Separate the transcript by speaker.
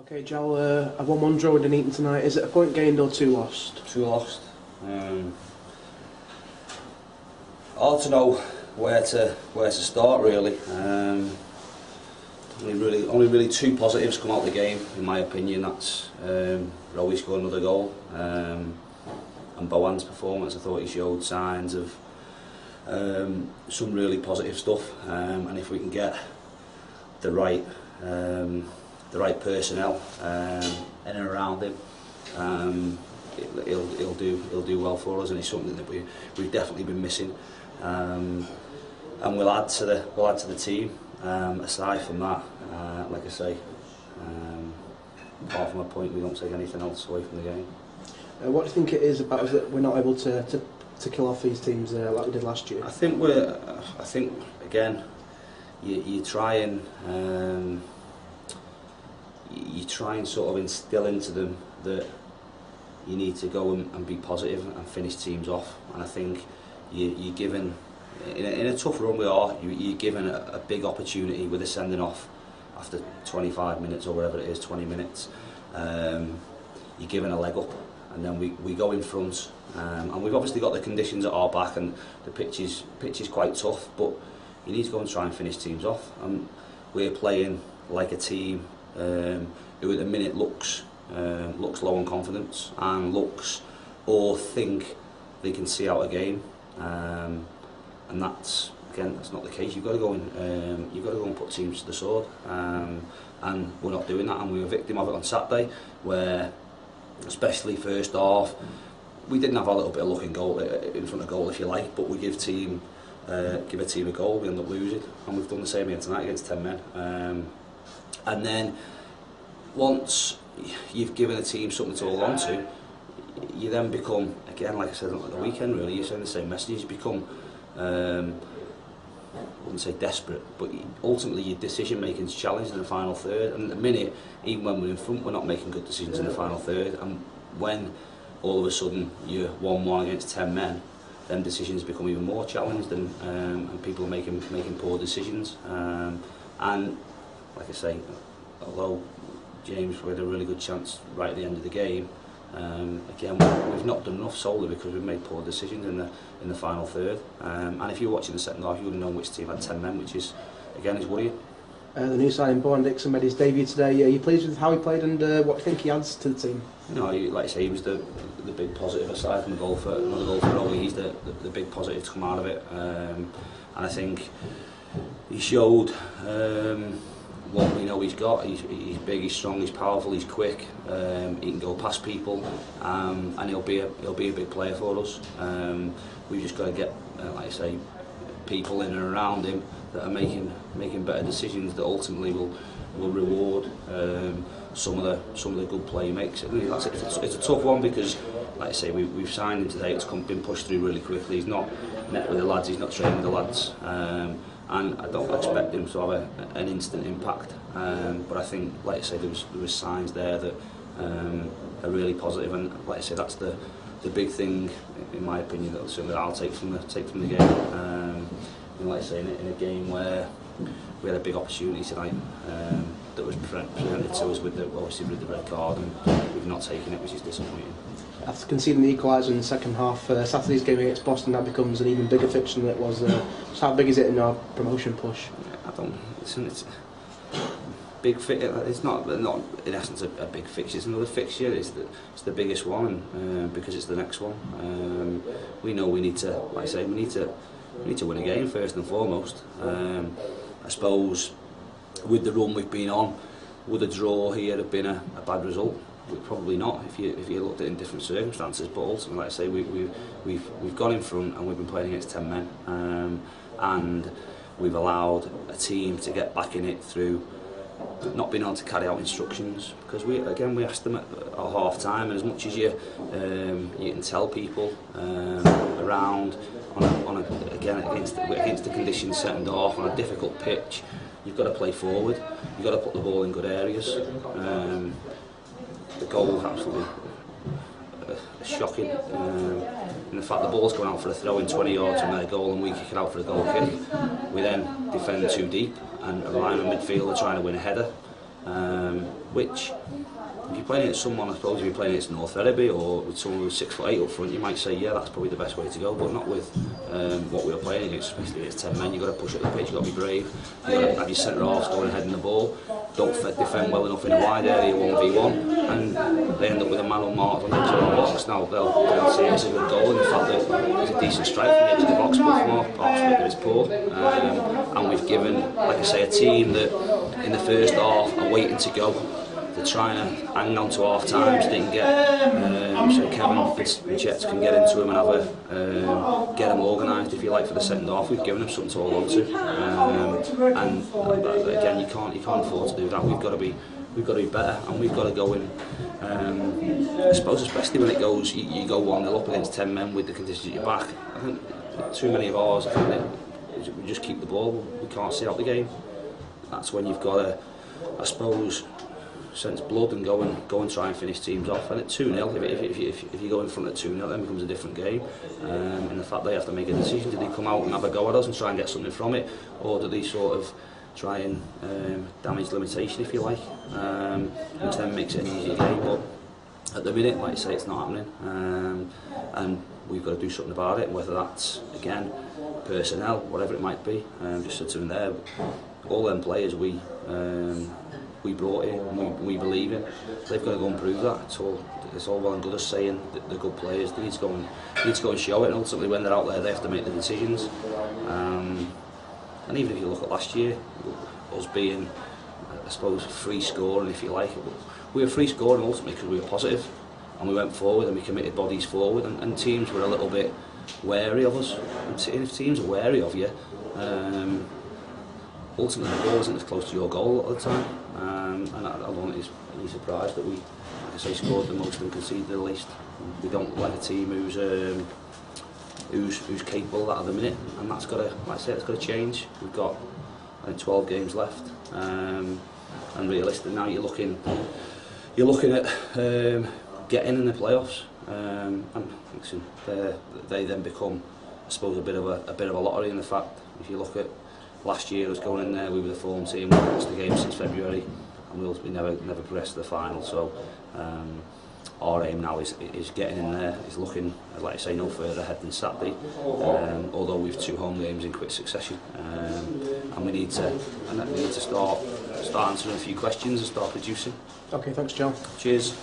Speaker 1: Okay, Jal, I've won 1 draw with Nuneaton tonight. Is it a point gained or 2 lost?
Speaker 2: 2 lost. Hard to know where to start really. Only really 2 positives come out of the game, in my opinion. That's Rowie scored another goal, and Bowen's performance. I thought he showed signs of some really positive stuff, and if we can get the right personnel in and around him, he'll do well for us, and it's something that we've definitely been missing. And we'll add to the team. Aside from that, like I say, apart from a point, we don't take anything else away from the game.
Speaker 1: What do you think it is about us that we're not able to kill off these teams like we did last year?
Speaker 2: I think again, you try and sort of instill into them that you need to go and be positive and finish teams off. And I think you're given, in a tough run we are, you're given a big opportunity with a sending off after 25 minutes or whatever it is, 20 minutes. You're given a leg up, and then we go in front, and we've obviously got the conditions at our back, and the pitch is quite tough, but you need to go and try and finish teams off. And we're playing like a team who at the minute looks low on confidence and looks or think they can see out a game, and that's not the case. You've got to go and put teams to the sword, and we're not doing that, and we were a victim of it on Saturday, where especially first half we didn't have a little bit of luck in front of goal, if you like, but we give a team a goal, we end up losing, and we've done the same here tonight against 10 men. And then once you've given a team something to hold on to, you then become, again, like I said at the weekend, really, you're saying the same message. You become, I wouldn't say desperate, but ultimately your decision making is challenged in the final third. And at the minute, even when we're in front, we're not making good decisions in the final third. And when all of a sudden you're 1-1 against 10 men, then decisions become even more challenged, and people are making poor decisions. And like I say, although James had a really good chance right at the end of the game, again we've not done enough solely because we've made poor decisions in the final third. And if you're watching the second half, you wouldn't know which team had 10 men, which is worrying.
Speaker 1: The new signing, Bowen Dixon, made his debut today. Are you pleased with how he played, and what do you think he adds to the team?
Speaker 2: No, like I say, he was the big positive aside from another goal for Rowie. He's the big positive to come out of it, and I think he showed what we know he's got. He's big, he's strong, he's powerful, he's quick. He can go past people, and he'll be a big player for us. We've just got to get, like I say, people in and around him that are making better decisions that ultimately will reward some of the good play he makes. It's a tough one because, like I say, we've signed him today. It's been pushed through really quickly. He's not met with the lads. He's not trained with the lads. And I don't expect him to have an instant impact, but I think, like I say, there was signs there that are really positive, and like I say, that's the big thing, in my opinion, that I'll take from the game. And like I say, in a game where we had a big opportunity tonight that was presented to us obviously with the red card, and we've not taken it, which is disappointing.
Speaker 1: After conceding the equaliser in the second half, Saturday's game against Boston, that becomes an even bigger fixture than it was. So how big is it in our promotion push?
Speaker 2: It's big. It's not in essence a big fixture. It's another fixture. It's the biggest one, because it's the next one. We know we need to, like I say, we need to win a game first and foremost. I suppose with the run we've been on, would a draw here have been a bad result? Probably not if you looked at it in different circumstances, but ultimately, like I say, we've gone in front and we've been playing against 10 men, and we've allowed a team to get back in it through not being able to carry out instructions, because we asked them at our half time, and as much as you can tell people around against the conditions setting off on a difficult pitch, you've got to play forward, you've got to put the ball in good areas. The goal was absolutely shocking. And the fact the ball's going out for a throw in 20 yards from their goal and we kick it out for a goal kick. We then defend too deep and rely on a midfielder trying to win a header. which, if you're playing against someone, I suppose if you're playing against North Ferriby or with someone who's 6'8" up front, you might say, yeah, that's probably the best way to go, but not with what we were playing against, especially against 10 men. You've got to push up the pitch, you've got to be brave, you've got to have your centre halves going ahead in the ball, don't defend well enough in a wide area, 1v1, and they end up with a man unmarked on the edge of the box. Now, they'll see it as a good goal, and the fact that there's a decent strike from the edge of the box, but from our perspective it's poor. And we've given, like I say, a team that in the first half are waiting to go. They're trying to hang on to half times, they can get so Kevin and Jets can get into them and have get them organised, if you like, for the second half. We've given them something to hold on to, and again, you can't afford to do that. We've got to be better, and we've got to go in. I suppose especially when it goes, you go 1-0 up against 10 men with the conditions at your back. I think too many of ours, I think that we just keep the ball. We can't see out the game. That's when you've got to, I suppose, sense blood and go and try and finish teams off. And at 2-0, if you go in front at 2-0, then it becomes a different game. And the fact they have to make a decision: do they come out and have a go at us and try and get something from it, or do they sort of try and damage limitation, if you like, which then makes it an easier game. But at the minute, like I say, it's not happening, and we've got to do something about it. Whether that's, again, personnel, whatever it might be. Just said to them there, all them players we brought in and we believe in, they've got to go and prove that. It's all well and good us saying that they're good players. They need to go and show it, and ultimately when they're out there they have to make the decisions. And even if you look at last year, us being, I suppose, free scoring, if you like, we were free scoring ultimately because we were positive and we went forward and we committed bodies forward, and teams were a little bit wary of us. And if teams are wary of you, ultimately the ball isn't as close to your goal a lot of the time, and I don't think he's surprised that we, like I say, scored the most and conceded the least. We don't look like a team who's capable of that at the minute, and that's got to, like I say, it's got to change. We've got, I think, 12 games left, and realistically now you're looking at getting in the playoffs, and they then become, I suppose, a bit of a lottery in the fact, if you look at last year, us going in there, we were the form team, we lost the game since February, and we never progressed to the final. So our aim now is getting in there, is looking, like I say, no further ahead than Saturday, although we've 2 home games in quick succession, and we need to start answering a few questions and start producing.
Speaker 1: Okay, thanks, John.
Speaker 2: Cheers.